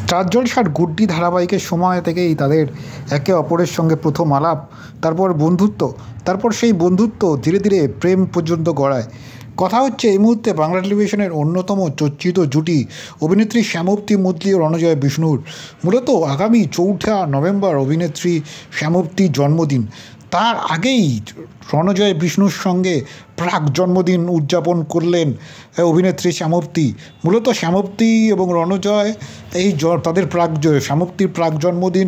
Star জলসার গুড্ডি ধারাবাহিকের সময় থেকেই তাদের একে অপরের সঙ্গে প্রথম আলাপ, তারপর বন্ধুত্ব, তারপর সেই বন্ধুত্ব ধীরে ধীরে প্রেম পর্যন্ত গড়ায়। কথা হচ্ছে এই মুহূর্তে বাংলা টেলিভিশনের অন্যতম চর্চিত জুটি অভিনেত্রী শ্যামপ্তি মুদলি ও রণজয় বিষ্ণুর। মূলত আগামী 4 নভেম্বর অভিনেত্রী শ্যামপ্তির জন্মদিন। তার আগেই রণজয় বিষ্ণুর সঙ্গে প্রাক জন্মদিন উদযাপন করলেন অভিনেত্রী শ্যামপ্তি। মূলত শ্যামপ্তি এবং রণজয় তাদের শ্যামপ্তির প্রাক জন্মদিন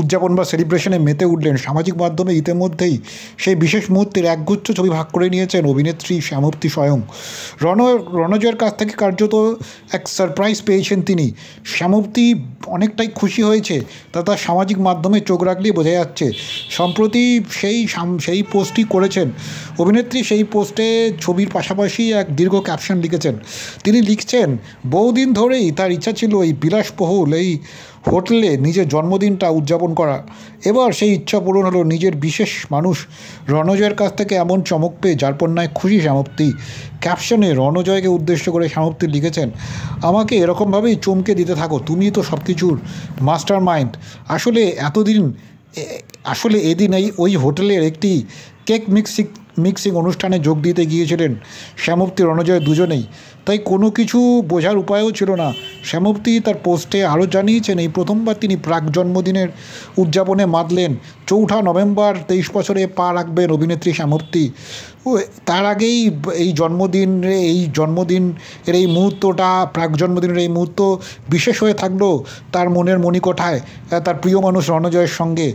উদযাপন বা সেলিব্রেশনে মেতে উঠলেন। সামাজিক মাধ্যমে ইতিমধ্যেই সেই বিশেষ মুহূর্তের একগুচ্ছ ছবি ভাগ করে নিয়েছেন অভিনেত্রী শ্যামপ্তি স্বয়ং। রণজয়ের কাছ থেকে কার্যত এক সারপ্রাইজ পেয়েছেন তিনি। শ্যামপ্তি অনেকটাই খুশি হয়েছে, তা তার সামাজিক মাধ্যমে চোখ রাখলেই বোঝা যাচ্ছে। সম্প্রতি সেই পোস্টটি করেছেন অভিনেত্রী। সেই পোস্টে ছবির পাশাপাশি এক দীর্ঘ ক্যাপশন লিখেছেন। তিনি লিখছেন, বহুদিন ধরেই তার ইচ্ছা ছিল এই বিলাসবহুল এই হোটেলে নিজের জন্মদিনটা উদযাপন করা। এবার সেই ইচ্ছা পূরণ হলো। নিজের বিশেষ মানুষ রণজয়ের কাছ থেকে এমন চমক পেয়ে যারপন্যায় খুশি শ্যামপ্তি। ক্যাপশনে রণজয়কে উদ্দেশ্য করে শ্যামপ্তি লিখেছেন, আমাকে এরকমভাবেই চমকে দিতে থাকো, তুমি তো সব কিছুর মাস্টার মাইন্ড। আসলে এদিন ওই হোটেলের একটি কেক মিক্সিং অনুষ্ঠানে যোগ দিতে গিয়েছিলেন শ্যামপ্তি রণজয় দুজনেই, তাই কোনো কিছু বোঝার উপায়ও ছিল না। শ্যামপ্তি তার পোস্টে আরও জানিয়েছেন, এই প্রথমবার তিনি প্রাক জন্মদিনের উদযাপনে মাতলেন। 4 নভেম্বর 23 বছরে পা রাখবেন অভিনেত্রী শ্যামপ্তি। তার আগেই জন্মদিনের এই মুহূর্তটা, প্রাক জন্মদিনের এই মুহূর্ত বিশেষ হয়ে থাকলো তার মনের মণিকোঠায়, তার প্রিয় মানুষ রণজয়ের সঙ্গে।